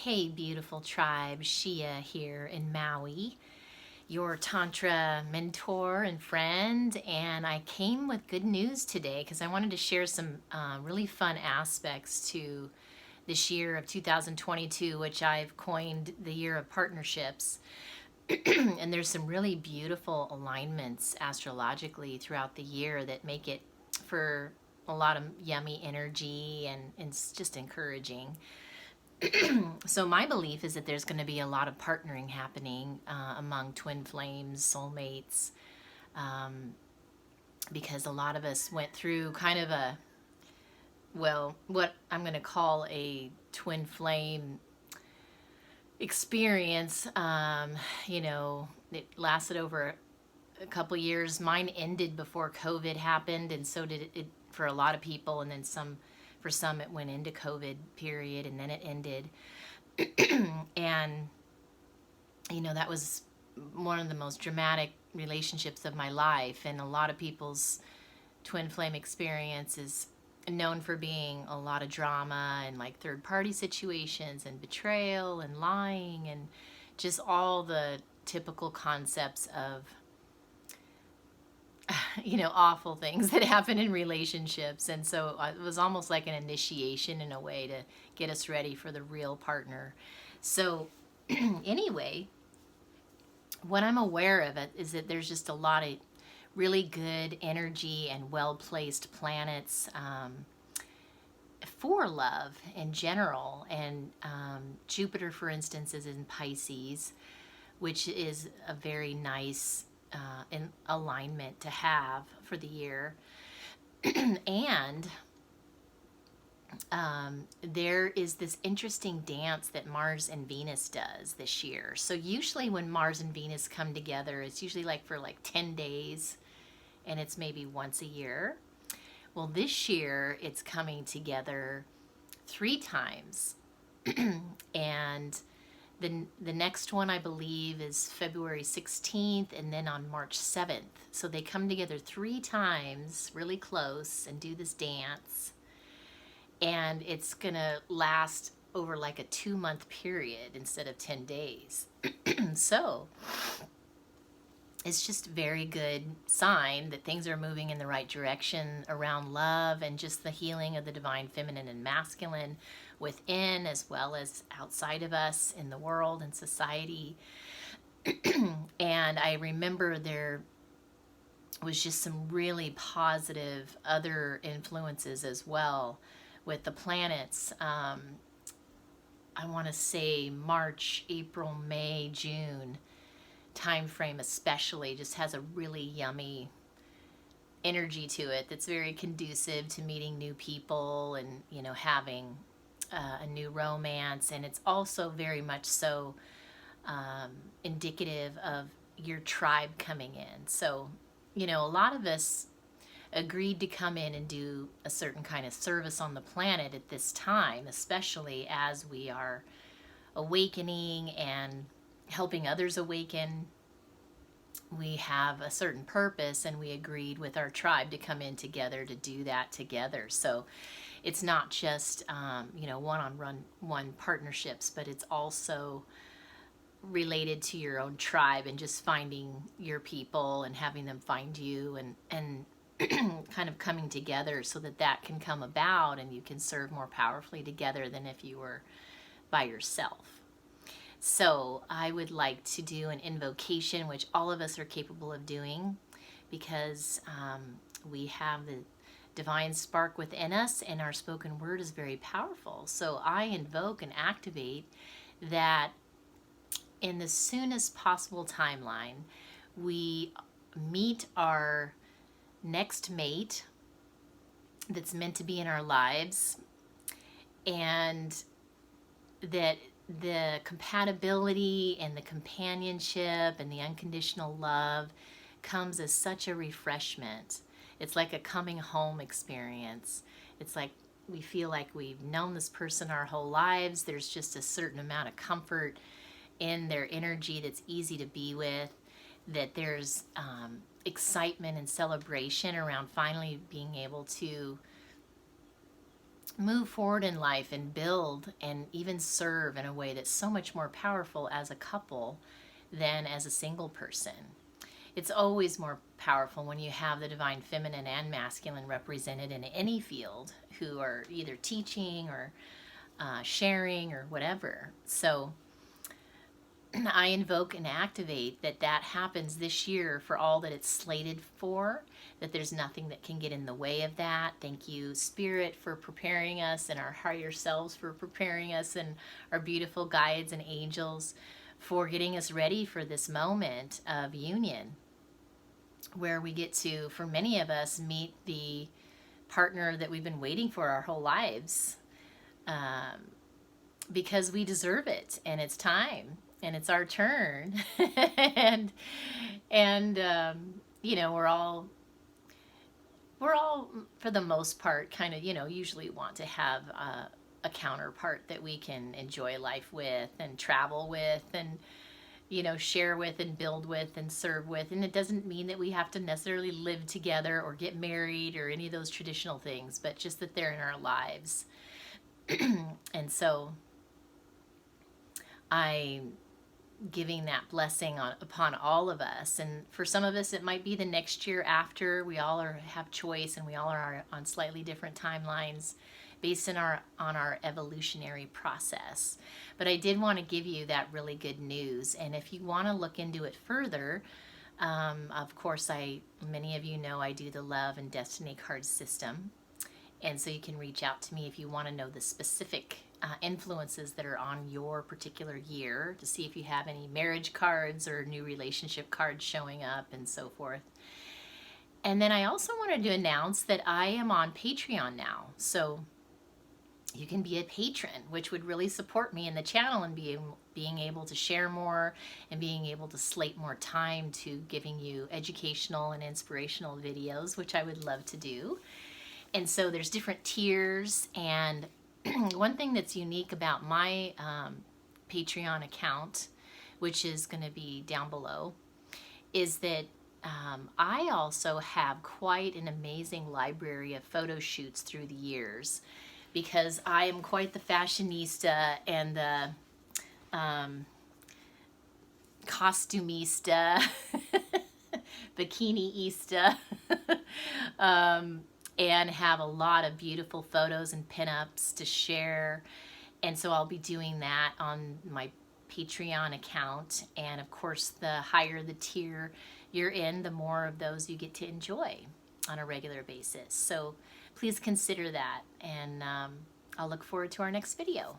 Hey, beautiful tribe, Sheea here in Maui, your Tantra mentor and friend. And I came with good news today because I wanted to share some really fun aspects to this year of 2022, which I've coined the year of partnerships. And there's some really beautiful alignments astrologically throughout the year that make it for a lot of yummy energy and it's just encouraging. So my belief is that there's going to be a lot of partnering happening among twin flames, soulmates, um, because a lot of us went through kind of what I'm going to call a twin flame experience. It lasted over a couple years. Mine ended before COVID happened, and so did it for a lot of people, and then for some it went into COVID period, and then it ended. And that was one of the most dramatic relationships of my life, and a lot of people's twin flame experience is known for being a lot of drama and like third party situations and betrayal and lying and just all the typical concepts of awful things that happen in relationships. And so it was almost like an initiation in a way to get us ready for the real partner. So anyway, what I'm aware of it is that there's just a lot of really good energy and well-placed planets for love in general. And Jupiter, for instance, is in Pisces, which is a very nice in alignment to have for the year. And there is this interesting dance that Mars and Venus does this year. So usually when Mars and Venus come together, it's usually like for like 10 days, and it's maybe once a year. Well, this year it's coming together 3 times. And the next one, I believe, is February 16th and then on March 7th. So they come together 3 times really close and do this dance. And it's going to last over like a 2-month period instead of 10 days. So it's just a very good sign that things are moving in the right direction around love and just the healing of the divine feminine and masculine within as well as outside of us in the world and society. And I remember there was just some really positive other influences as well with the planets. I want to say March, April, May, June time frame especially just has a really yummy energy to it that's very conducive to meeting new people and having a new romance. And it's also very much so indicative of your tribe coming in. So a lot of us agreed to come in and do a certain kind of service on the planet at this time, especially as we are awakening and helping others awaken. We have a certain purpose, and we agreed with our tribe to come in together to do that together. So it's not just one-on-one partnerships, but it's also related to your own tribe and just finding your people and having them find you and kind of coming together so that can come about and you can serve more powerfully together than if you were by yourself. So I would like to do an invocation, which all of us are capable of doing because we have the divine spark within us and our spoken word is very powerful. So I invoke and activate that in the soonest possible timeline, we meet our next mate that's meant to be in our lives, and that the compatibility and the companionship and the unconditional love comes as such a refreshment. It's like a coming home experience. It's like we feel like we've known this person our whole lives. There's just a certain amount of comfort in their energy that's easy to be with, that there's excitement and celebration around finally being able to move forward in life and build and even serve in a way that's so much more powerful as a couple than as a single person. It's always more powerful when you have the divine feminine and masculine represented in any field who are either teaching or sharing or whatever. So I invoke and activate that happens this year for all that it's slated for, that there's nothing that can get in the way of that. Thank you, Spirit, for preparing us, and our higher selves for preparing us, and our beautiful guides and angels for getting us ready for this moment of union, where we get to, for many of us, meet the partner that we've been waiting for our whole lives, because we deserve it, and it's time, and it's our turn. and you know, we're all for the most part kind of, you know, usually want to have a counterpart that we can enjoy life with and travel with and, you know, share with and build with and serve with. And it doesn't mean that we have to necessarily live together or get married or any of those traditional things, but just that they're in our lives. And so I'm giving that blessing upon all of us. And for some of us, it might be the next year after. We all have choice, and we all are on slightly different timelines based on our evolutionary process. But I did want to give you that really good news. And if you want to look into it further, of course, many of you know I do the Love and Destiny card system. And so you can reach out to me if you want to know the specific influences that are on your particular year, to see if you have any marriage cards or new relationship cards showing up and so forth. And then I also wanted to announce that I am on Patreon now. So you can be a patron, which would really support me in the channel and being able to share more and being able to slate more time to giving you educational and inspirational videos, which I would love to do. And so there's different tiers, and one thing that's unique about my Patreon account, which is going to be down below, is that I also have quite an amazing library of photo shoots through the years, because I am quite the fashionista and the costumista, bikiniista, and have a lot of beautiful photos and pinups to share. And so I'll be doing that on my Patreon account. And of course, the higher the tier you're in, the more of those you get to enjoy on a regular basis. So please consider that. And I'll look forward to our next video.